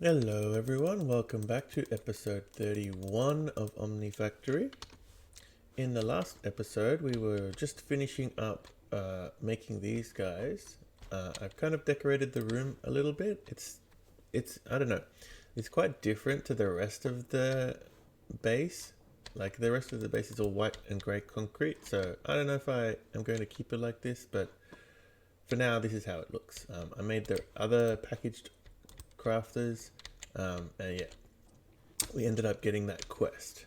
Hello everyone, welcome back to episode 31 of Omnifactory. In the last episode we were just finishing up making these guys. I've kind of decorated the room a little bit. It's I don't know, it's quite different to the rest of the base. Like the rest of the base is all white and grey concrete, so I don't know if I am going to keep it like this, but for now this is how it looks. I made the other packaged crafters, and yeah, we ended up getting that quest.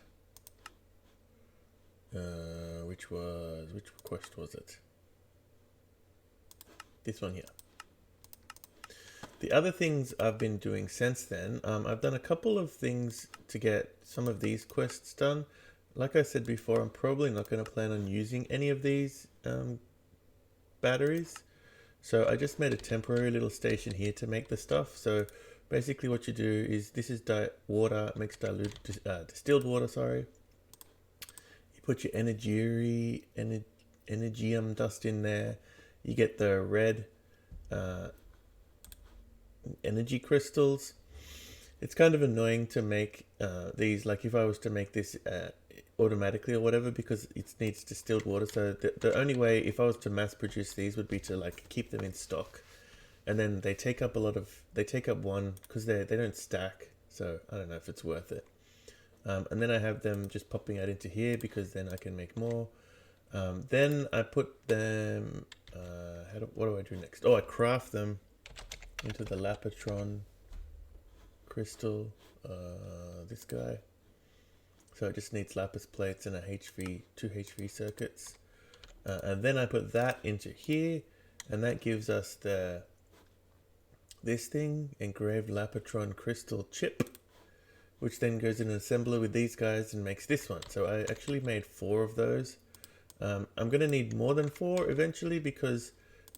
Which quest was it? This one here. The other things I've been doing since then, I've done a couple of things to get some of these quests done. Like I said before, I'm probably not going to plan on using any of these batteries. So I just made a temporary little station here to make the stuff. So basically what you do is, this is water, makes distilled water, sorry. You put your energium dust in there. You get the red energy crystals. It's kind of annoying to make these, like if I was to make this automatically or whatever, because it needs distilled water. So the only way, if I was to mass produce these, would be to like keep them in stock, and then they take up one, because they don't stack. So I don't know if it's worth it. And then I have them just popping out into here, because then I can make more. Then I put them, what do I do next? Oh, I craft them into the Lapatron crystal, this guy. So it just needs lapis plates and two HV circuits. And then I put that into here, and that gives us this thing, engraved Lapatron crystal chip, which then goes in an assembler with these guys and makes this one. So I actually made 4 of those. I'm going to need more than 4 eventually, because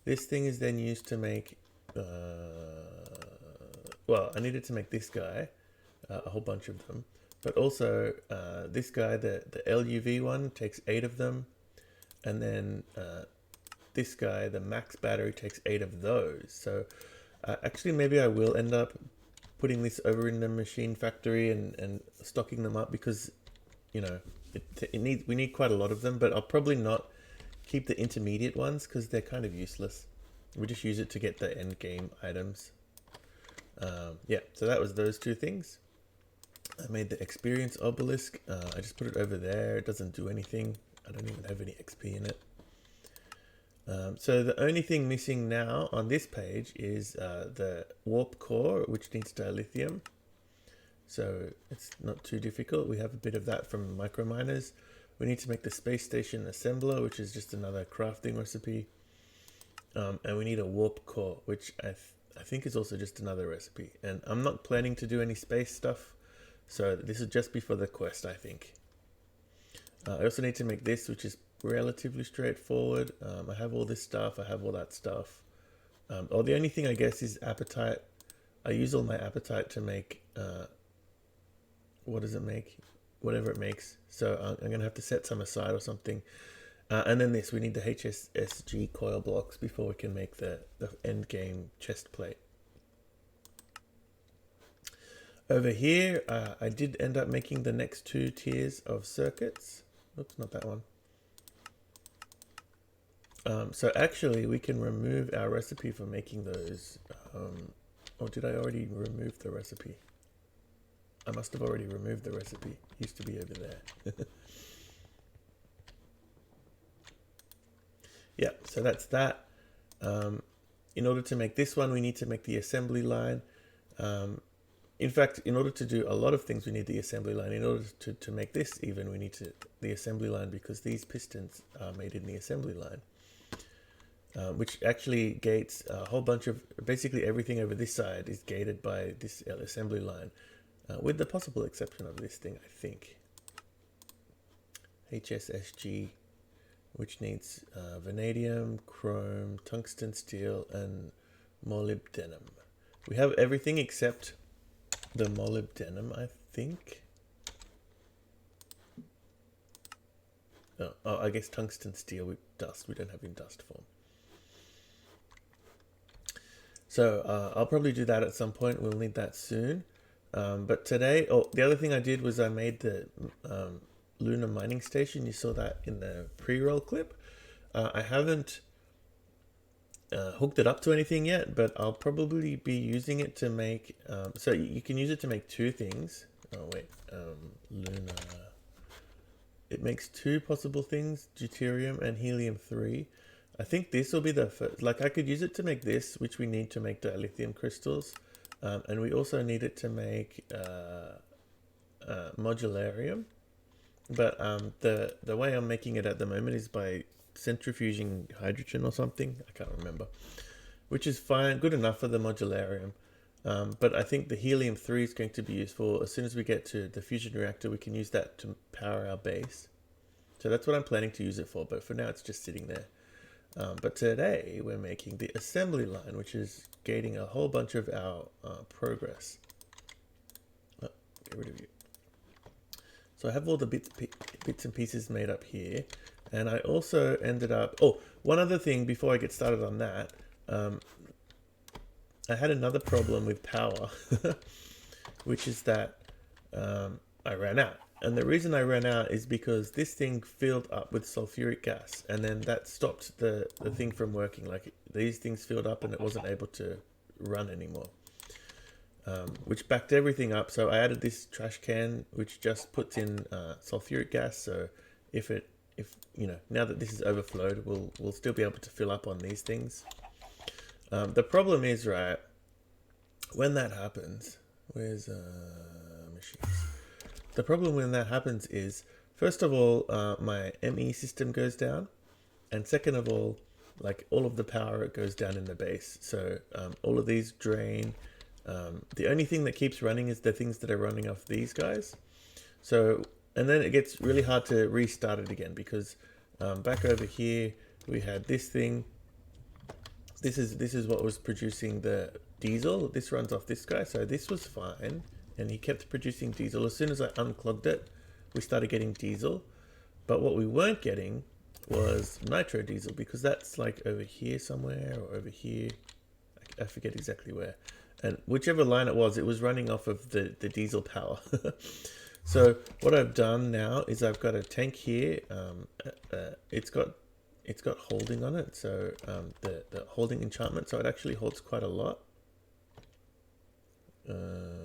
this thing is then used to make, well, I needed to make this guy, a whole bunch of them. But also this guy, the LUV one, takes 8 of them. And then this guy, the max battery, takes 8 of those. So actually maybe I will end up putting this over in the machine factory and stocking them up, because, you know, we need quite a lot of them. But I'll probably not keep the intermediate ones, because they're kind of useless. We just use it to get the end game items. Yeah, so that was those 2 things. I made the experience obelisk. I just put it over there. It doesn't do anything. I don't even have any XP in it. So the only thing missing now on this page is the warp core, which needs dilithium. So it's not too difficult. We have a bit of that from microminers. We need to make the space station assembler, which is just another crafting recipe. And we need a warp core, which I think is also just another recipe. And I'm not planning to do any space stuff, so this is just before the quest, I think. I also need to make this, which is relatively straightforward. I have all this stuff, I have all that stuff. The only thing I guess is apatite. I use all my apatite to make, what does it make? Whatever it makes. So I'm going to have to set some aside or something. And then we need the HSSG coil blocks before we can make the end game chest plate. Over here, I did end up making the next 2 tiers of circuits. Oops, not that one. So actually, we can remove our recipe for making those. Or did I already remove the recipe? I must have already removed the recipe. It used to be over there. Yeah, so that's that. In order to make this one, we need to make the assembly line. In fact, in order to do a lot of things, we need the assembly line. In order to make this even, we need the assembly line, because these pistons are made in the assembly line. Which actually gates a whole bunch of, basically everything over this side is gated by this assembly line, with the possible exception of this thing, I think. HSSG, which needs vanadium, chrome, tungsten steel, and molybdenum. We have everything except the molybdenum, I think. Oh, I guess tungsten steel with dust. We don't have in dust form. So I'll probably do that at some point. We'll need that soon. But today, the other thing I did was I made the lunar mining station. You saw that in the pre-roll clip. I haven't hooked it up to anything yet, but I'll probably be using it to make, so you can use it to make two things. Oh wait, lunar, it makes two possible things, deuterium and helium-3. I think this will be the first, like I could use it to make this, which we need to make dilithium crystals. And we also need it to make modularium. But the way I'm making it at the moment is by centrifuging hydrogen or something. I can't remember. Which is fine, good enough for the modularium. But I think the helium-3 is going to be useful. As soon as we get to the fusion reactor, we can use that to power our base. So that's what I'm planning to use it for. But for now, it's just sitting there. But today, we're making the assembly line, which is gating a whole bunch of our progress. Oh, get rid of you. So I have all the bits and pieces made up here. And I also ended up... Oh, one other thing before I get started on that. I had another problem with power, which is that I ran out. And the reason I ran out is because this thing filled up with sulfuric gas, and then that stopped the thing from working. Like these things filled up and it wasn't able to run anymore, which backed everything up. So I added this trash can, which just puts in sulfuric gas. So if you know, now that this is overflowed, we'll still be able to fill up on these things. The problem is, right, when that happens, where's machines? The problem when that happens is, first of all, my ME system goes down, and second of all, like all of the power goes down in the base. So all of these drain. The only thing that keeps running is the things that are running off these guys. So, and then it gets really hard to restart it again because back over here we had this thing. This is what was producing the diesel. This runs off this guy, so this was fine. And he kept producing diesel. As soon as I unclogged it, we started getting diesel. But what we weren't getting was nitro diesel, because that's like over here somewhere or over here. I forget exactly where. And whichever line it was running off of the diesel power. So what I've done now is I've got a tank here. It's got holding on it. So the holding enchantment. So it actually holds quite a lot.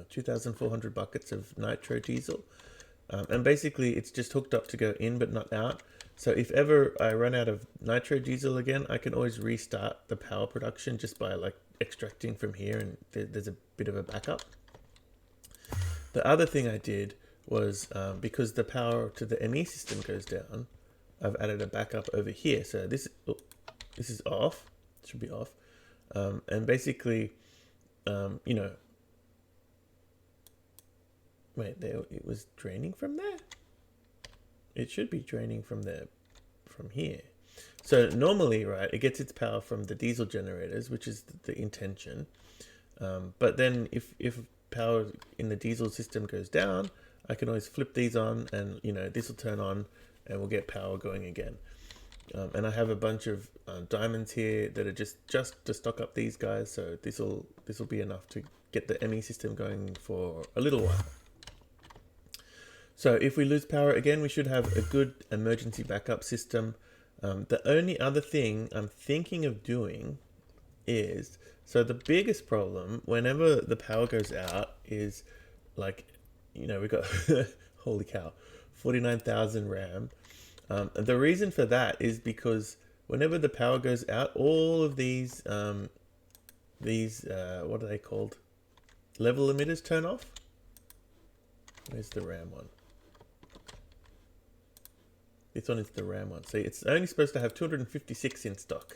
2,400 buckets of nitro diesel, and basically it's just hooked up to go in but not out. So if ever I run out of nitro diesel again, I can always restart the power production just by like extracting from here, and there's a bit of a backup. The other thing I did was because the power to the ME system goes down, I've added a backup over here. So this is off, it should be off, and basically you know, wait, there, it was draining from there? It should be draining from there, from here. So normally, right, it gets its power from the diesel generators, which is the intention. But then if power in the diesel system goes down, I can always flip these on and, you know, this will turn on and we'll get power going again. And I have a bunch of diamonds here that are just to stock up these guys. So this will be enough to get the ME system going for a little while. So if we lose power again, we should have a good emergency backup system. The only other thing I'm thinking of doing is, so the biggest problem whenever the power goes out is like, you know, we got, holy cow, 49,000 RAM. The reason for that is because whenever the power goes out, all of these what are they called? Level emitters turn off. Where's the RAM one? This one is the RAM one. See, it's only supposed to have 256 in stock.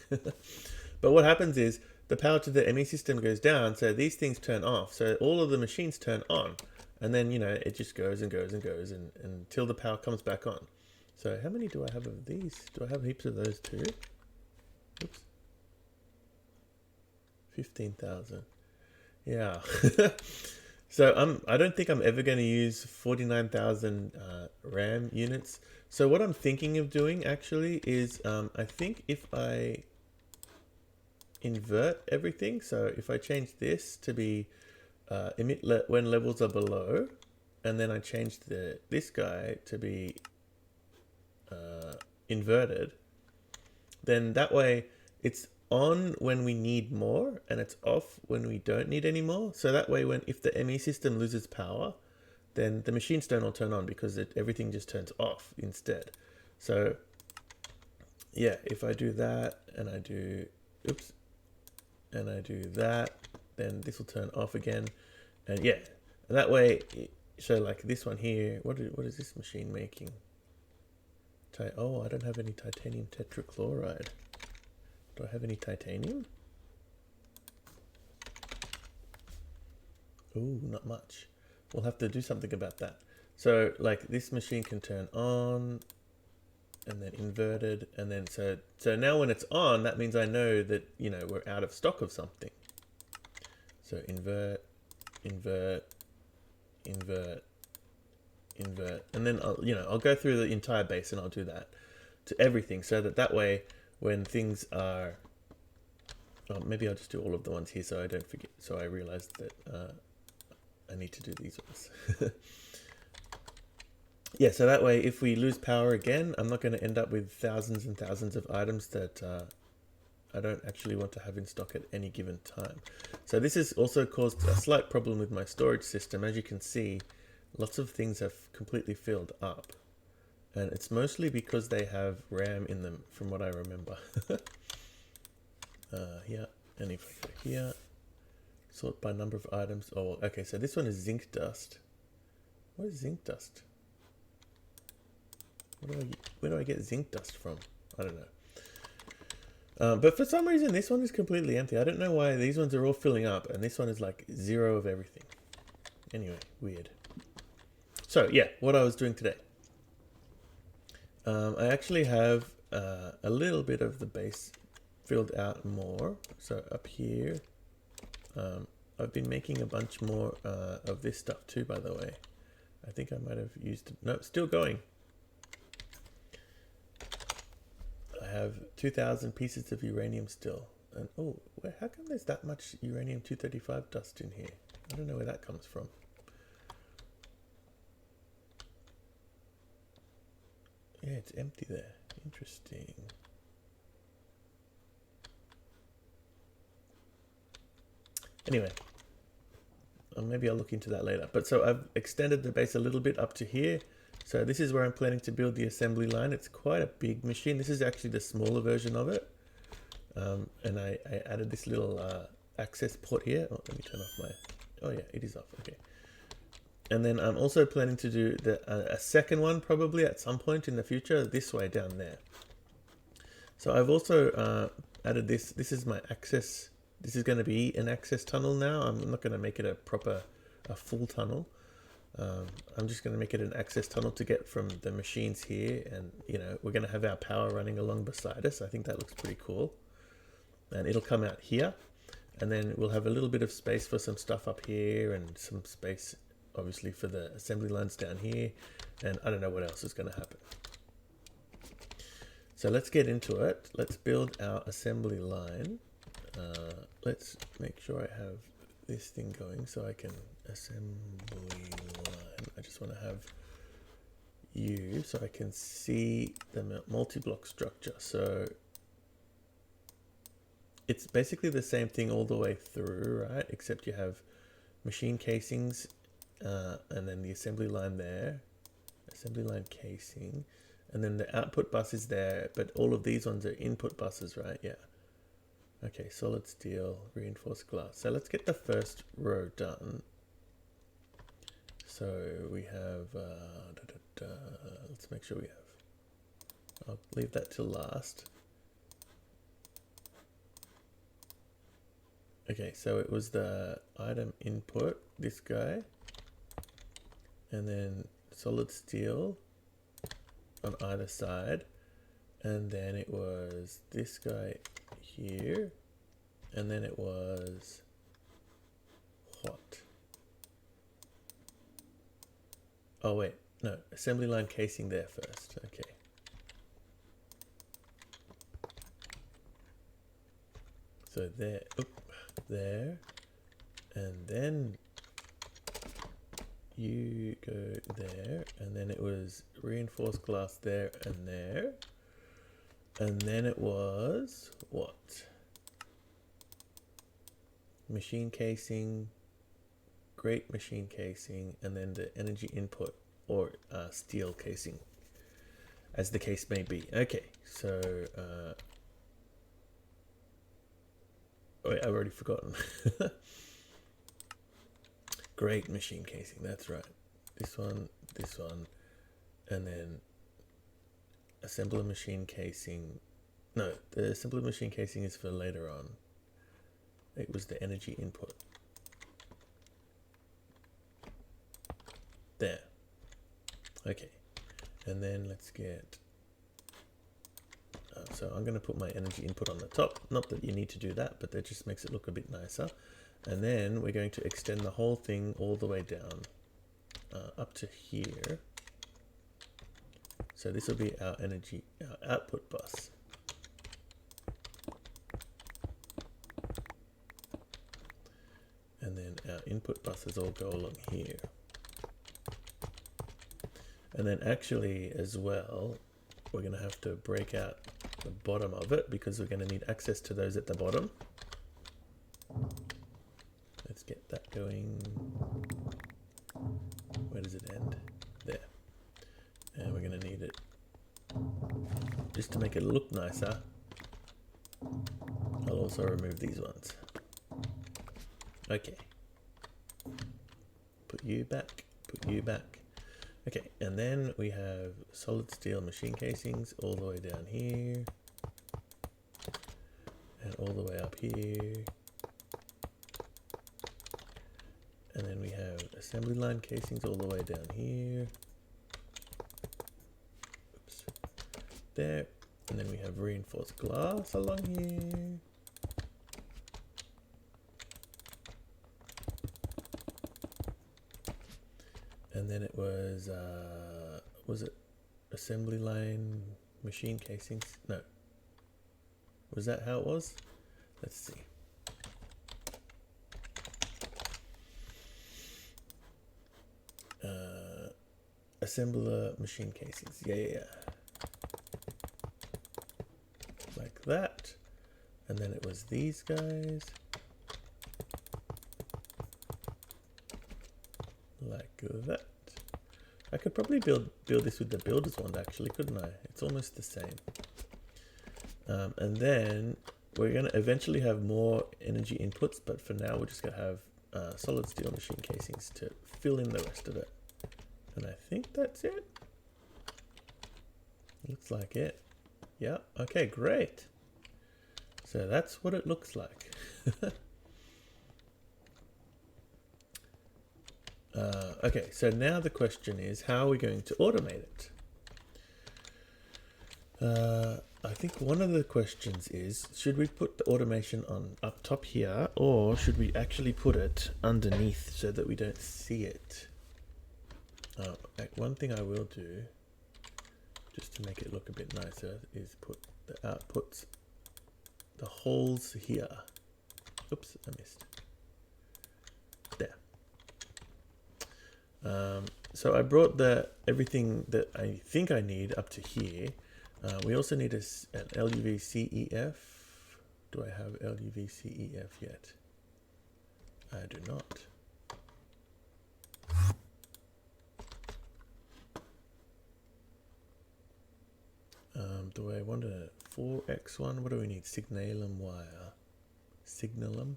But what happens is the power to the ME system goes down, so these things turn off. So all of the machines turn on. And then, you know, it just goes and goes and goes until the power comes back on. So how many do I have of these? Do I have heaps of those too? Oops. 15,000. Yeah. So I don't think I'm ever going to use 49,000 RAM units. So what I'm thinking of doing actually is I think if I invert everything. So if I change this to be emit when levels are below, and then I change this guy to be inverted, then that way it's on when we need more and it's off when we don't need any more. So that way, if the ME system loses power, then the machines don't all turn on because everything just turns off instead. So yeah, if I do that and I do, oops, and I do that, then this will turn off again. And yeah, and that way, so like this one here, what is this machine making? Oh, I don't have any titanium tetrachloride. Do I have any titanium? Ooh, not much. We'll have to do something about that. So like this machine can turn on and then inverted, and then so now when it's on, that means I know that, you know, we're out of stock of something. So invert, invert, invert, invert, and then I'll go through the entire base and I'll do that to everything, so that way when things are, maybe I'll just do all of the ones here so I don't forget, so I realize that I need to do these ones. Yeah, so that way if we lose power again, I'm not going to end up with thousands and thousands of items that I don't actually want to have in stock at any given time. So this has also caused a slight problem with my storage system. As you can see, lots of things have completely filled up. And it's mostly because they have RAM in them, from what I remember. Here, and if I go here, sort by number of items. Oh, okay, so this one is zinc dust. What is zinc dust? Where do I get zinc dust from? I don't know. But for some reason, this one is completely empty. I don't know why these ones are all filling up, and this one is like 0 of everything. Anyway, weird. So yeah, what I was doing today. I actually have a little bit of the base filled out more. So up here, I've been making a bunch more of this stuff too, by the way. I think I might have used, no, still going. I have 2,000 pieces of uranium still. And oh, how come there's that much uranium-235 dust in here? I don't know where that comes from. Yeah, it's empty there. Interesting. Anyway, maybe I'll look into that later. But so I've extended the base a little bit up to here. So this is where I'm planning to build the assembly line. It's quite a big machine. This is actually the smaller version of it. And I added this little access port here. Oh, let me turn off my, oh yeah, it is off, okay. And then I'm also planning to do a second one probably at some point in the future, this way down there. So I've also added this. This is my access. This is going to be an access tunnel now. I'm not going to make it a full tunnel. I'm just going to make it an access tunnel to get from the machines here, and you know, we're going to have our power running along beside us. I think that looks pretty cool. And it'll come out here, and then we'll have a little bit of space for some stuff up here, and some space obviously for the assembly lines down here, and I don't know what else is going to happen. So let's get into it. Let's build our assembly line. Let's make sure I have this thing going so I can assembly line. I just want to have you so I can see the multi-block structure. So it's basically the same thing all the way through, right? Except you have machine casings and then the assembly line there, assembly line casing, and then the output bus is there, but all of these ones are input buses, right? Yeah. Okay, solid steel, reinforced glass. So let's get the first row done. So we have, let's make sure we have, I'll leave that till last. Okay, so it was the item input, this guy, and then solid steel on either side, and then it was this guy here, and then it was what? Oh wait, no, assembly line casing there first. Okay. So there, there, and then you go there, and then it was reinforced glass there and there, and then it was what? Machine casing, great machine casing, and then the energy input or steel casing, as the case may be. Okay, so wait, I've already forgotten. Great machine casing, that's right. This one, and then assembler machine casing. No, the assembler machine casing is for later on. It was the energy input. There. Okay, and then let's get, so I'm going to put my energy input on the top. Not that you need to do that, but that just makes it look a bit nicer. And then we're going to extend the whole thing all the way down up to here. So this will be our energy, our output bus. And then our input buses all go along here. And then actually as well, we're going to have to break out the bottom of it because we're going to need access to those at the bottom. Let's get that going. Where does it end? There. And we're going to need it just to make it look nicer. I'll also remove these ones. Okay. Put you back, put you back. Okay, and then we have solid steel machine casings all the way down here. And all the way up here. And then we have assembly line casings all the way down here. Oops. There. And then we have reinforced glass along here. And then it was it assembly line machine casings? No. Was that how it was? Let's see. Assembler machine casings. Yeah. Like that. And then it was these guys. Like that. I could probably build this with the builder's wand actually, couldn't I? It's almost the same. And then we're going to eventually have more energy inputs, but for now we're just going to have solid steel machine casings to fill in the rest of it. And I think that's it. Looks like it. Yeah, okay, great. So that's what it looks like. Okay, so now the question is, how are we going to automate it? I think one of the questions is, should we put the automation on up top here, or should we actually put it underneath so that we don't see it? One thing I will do, just to make it look a bit nicer, is put the outputs, the holes here. Oops, I missed. There. So I brought everything that I think I need up to here. We also need an LUV-CEF. Do I have LUV-CEF yet? I do not. Do I want a 4x one? What do we need? Signalum wire. Signalum.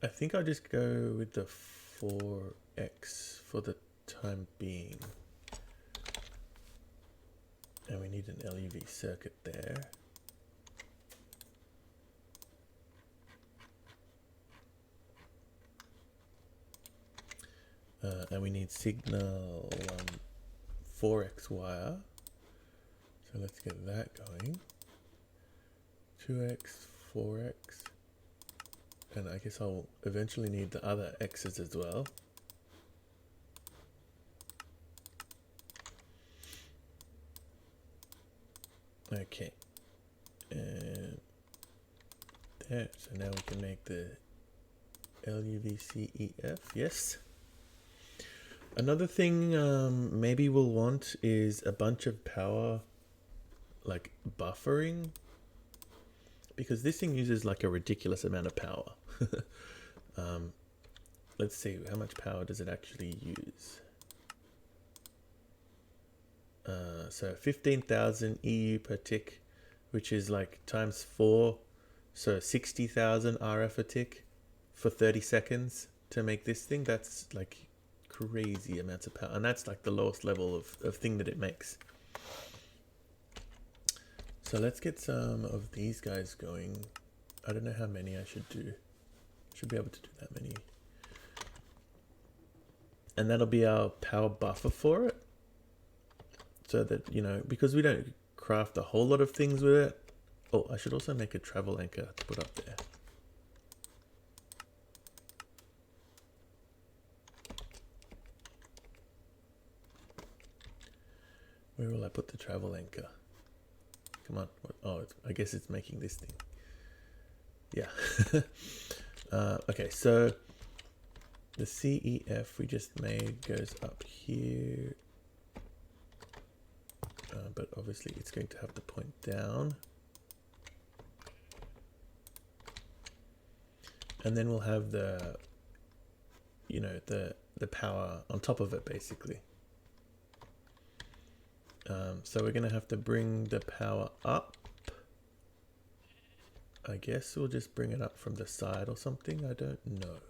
I think I'll just go with the 4x for the time being. And we need an LUV circuit there. And we need signal 4x wire. So let's get that going. 2x, 4x. And I guess I'll eventually need the other x's as well. Okay. And Yeah, so now we can make the LUVCEF, yes. Another thing maybe we'll want is a bunch of power, like buffering, because this thing uses like a ridiculous amount of power. Let's see, how much power does it actually use? So 15,000 EU per tick, which is like times 4, so 60,000 RF a tick for 30 seconds to make this thing. That's like crazy amounts of power, and that's like the lowest level of thing that it makes. So let's get some of these guys going. I don't know how many I should do. Should be able to do that many. And that'll be our power buffer for it. So that, you know, because we don't craft a whole lot of things with it. Oh, I should also make a travel anchor to put up there. Where will I put the travel anchor? Come on. Oh, I guess it's making this thing. Yeah. Okay, so the CEF we just made goes up here. But obviously it's going to have to point down. And then we'll have the, you know, the power on top of it, basically. So we're going to have to bring the power up. I guess we'll just bring it up from the side or something. I don't know.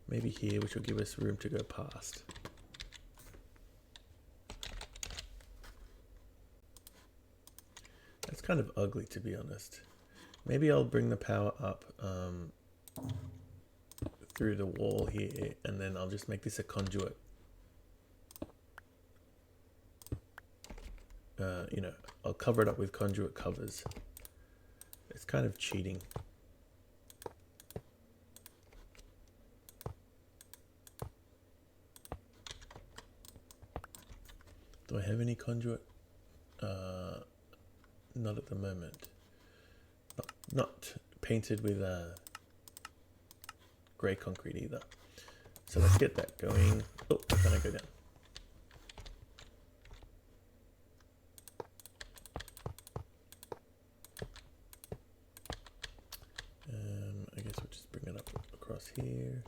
Maybe here, which will give us room to go past. That's kind of ugly, to be honest. Maybe I'll bring the power up through the wall here, and then I'll just make this a conduit. You know, I'll cover it up with conduit covers. It's kind of cheating. Do I have any conduit? Not at the moment. Not painted with grey concrete either. So let's get that going. Oh, how can I go down? I guess we'll just bring it up across here.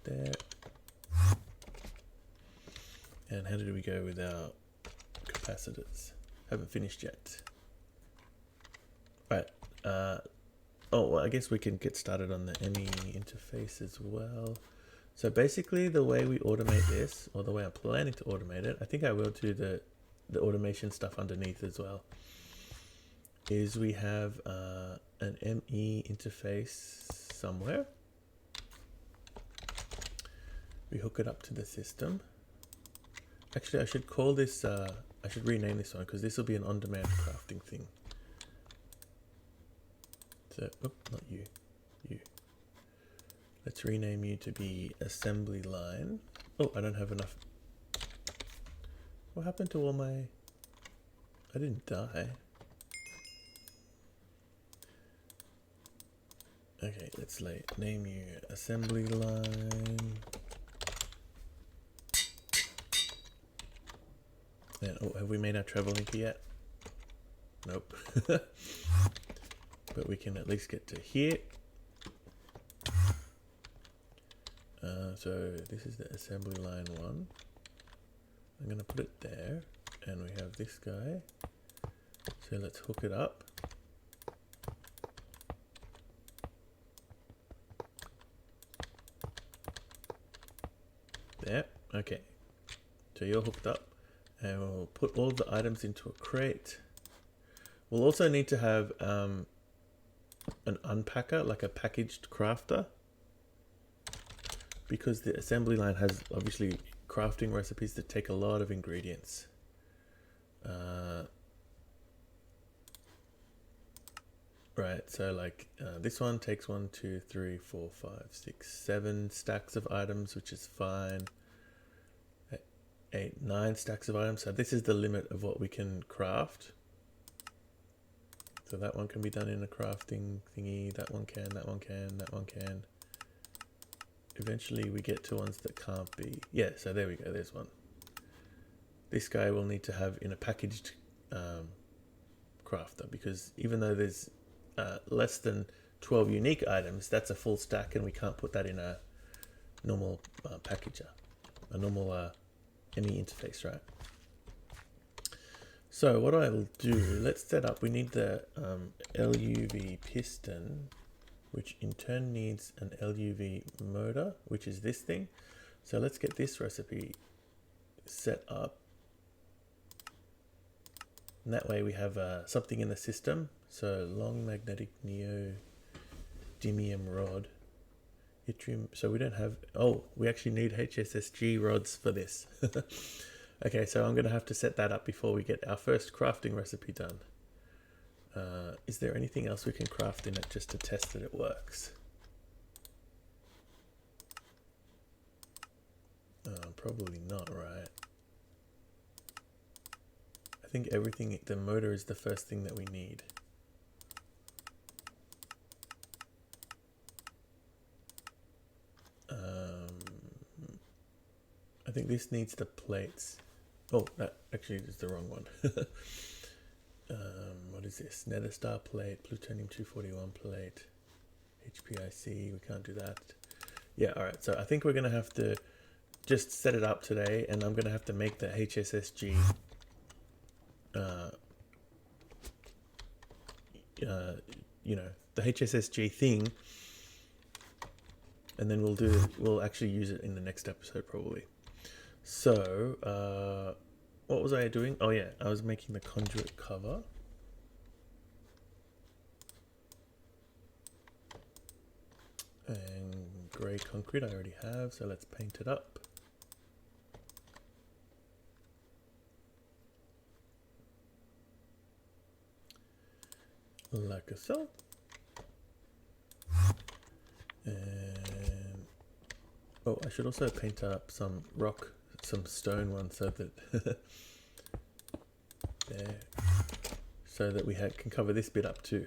There. And how did we go with our capacitors? Haven't finished yet. Right. Oh, well, I guess we can get started on the ME interface as well. So basically the way we automate this, or the way I'm planning to automate it, I think I will do the automation stuff underneath as well, is we have an ME interface somewhere. We hook it up to the system. Actually, I should call this, I should rename this one, because this will be an on-demand crafting thing. So, oh, not you, you. Let's rename you to be assembly line. Oh, I don't have enough. What happened to all my, I didn't die. Okay, let's name you assembly line. And, oh, have we made our travel linker yet? Nope. But we can at least get to here. So this is the assembly line 1. I'm going to put it there. And we have this guy. So let's hook it up. There. Okay. So you're hooked up. And we'll put all the items into a crate. We'll also need to have an unpacker, like a packaged crafter, because the assembly line has obviously crafting recipes that take a lot of ingredients. Right, so like this one takes 1, 2, 3, 4, 5, 6, 7 stacks of items, which is fine. 8, 9 stacks of items. So this is the limit of what we can craft. So that one can be done in a crafting thingy, that one can, that one can, that one can. Eventually we get to ones that can't be. Yeah, so there we go, there's one. This guy will need to have in a packaged crafter, because even though there's less than 12 unique items, that's a full stack, and we can't put that in a normal packager, a normal ME interface, right? So what I'll do, let's set up, we need the LUV piston, which in turn needs an LUV motor, which is this thing. So let's get this recipe set up. And that way we have something in the system. So long magnetic neodymium rod. Yttrium. So we don't have, oh, we actually need HSSG rods for this. Okay, so I'm going to have to set that up before we get our first crafting recipe done. Is there anything else we can craft in it just to test that it works? Probably not, right? I think everything, the motor is the first thing that we need. I think this needs the plates. Oh, that actually is the wrong one. What is this? Nether star plate, plutonium 241 plate, HPIC, we can't do that. Yeah, alright, so I think we're going to have to just set it up today, and I'm going to have to make the HSSG you know, the HSSG thing, and then we'll actually use it in the next episode probably. So what was I doing? Oh yeah, I was making the conduit cover. And grey concrete I already have, so let's paint it up. Like so. And oh, I should also paint up some rock, some stone ones, so that there, so that we can cover this bit up too.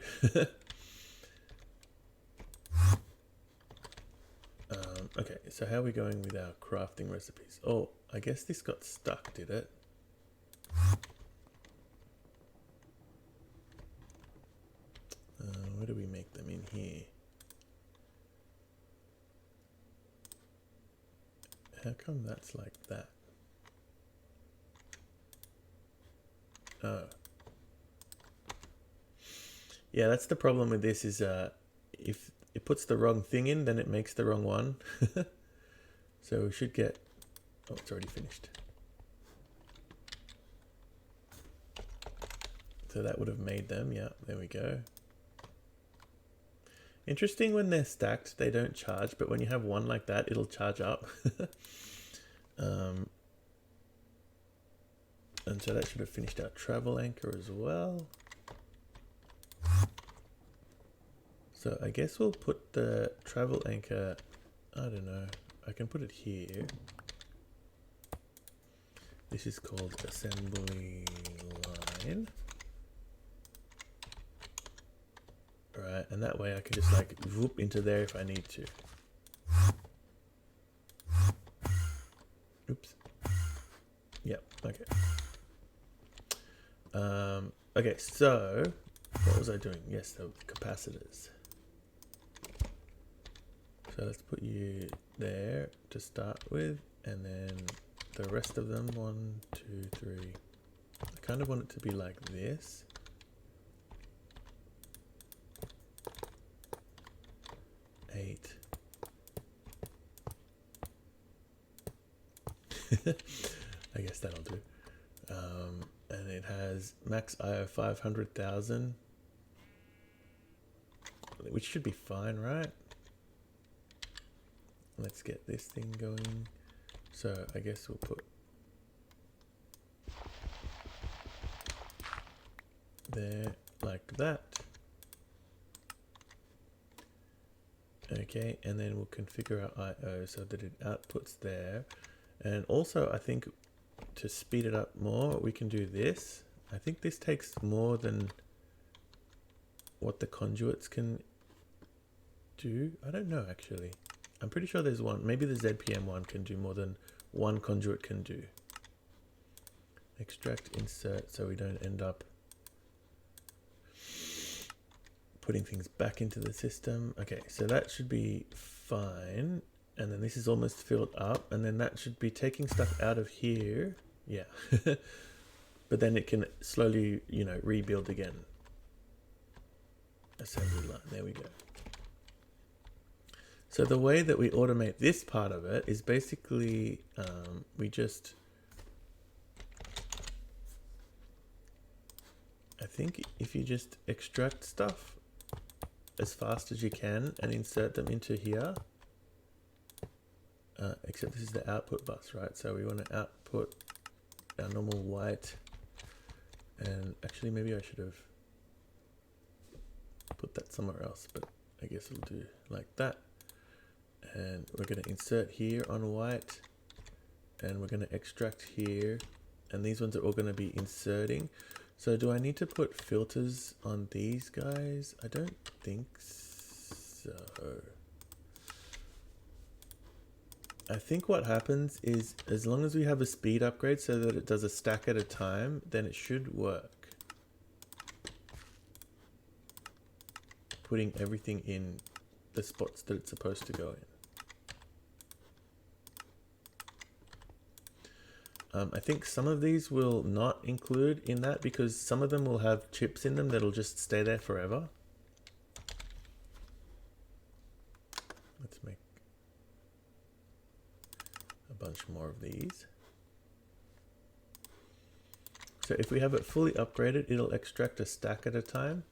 Okay, so how are we going with our crafting recipes? Oh, I guess this got stuck, did it? Where do we make them? In here? How come that's like that? Oh. Yeah, that's the problem with this is if it puts the wrong thing in, then it makes the wrong one. So we should get... Oh, it's already finished. So that would have made them. Yeah, there we go. Interesting, when they're stacked, they don't charge, but when you have one like that, it'll charge up. And so that should have finished our travel anchor as well. So I guess we'll put the travel anchor, I don't know, I can put it here. This is called assembly line. Right, and that way I can just like whoop into there if I need to. Oops. Yep, okay. Okay, so what was I doing? Yes, the capacitors. So let's put you there to start with, and then the rest of them, 1, 2, 3. I kind of want it to be like this. Eight. I guess that'll do. And it has max IO 500,000, which should be fine, right? Let's get this thing going. So I guess we'll put there like that. Okay, and then we'll configure our IO so that it outputs there. And also I think to speed it up more, we can do this. I think this takes more than what the conduits can do. I don't know actually. I'm pretty sure there's one. Maybe the ZPM one can do more than one conduit can do. Extract, insert, so we don't end up putting things back into the system. Okay, so that should be fine. And then this is almost filled up, and then that should be taking stuff out of here. Yeah. But then it can slowly, you know, rebuild again. Assembly line, there we go. So the way that we automate this part of it is basically we just, I think if you just extract stuff as fast as you can and insert them into here, except this is the output bus, right? So we want to output our normal white, and actually maybe I should have put that somewhere else, but I guess it'll do like that. And we're going to insert here on white, and we're going to extract here, and these ones are all going to be inserting. So do I need to put filters on these guys? I don't think so. I think what happens is, as long as we have a speed upgrade so that it does a stack at a time, then it should work. Putting everything in the spots that it's supposed to go in. I think some of these will not include in that because some of them will have chips in them that'll just stay there forever. Let's make a bunch more of these. So if we have it fully upgraded, it'll extract a stack at a time.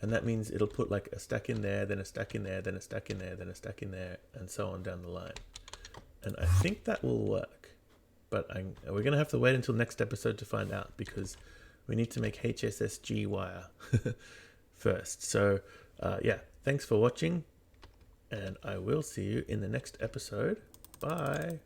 And that means it'll put like a stack in there, then a stack in there, then a stack in there, then a stack in there, and so on down the line. And I think that will work. But we're going to have to wait until next episode to find out, because we need to make HSSG wire first. So yeah, thanks for watching, and I will see you in the next episode. Bye.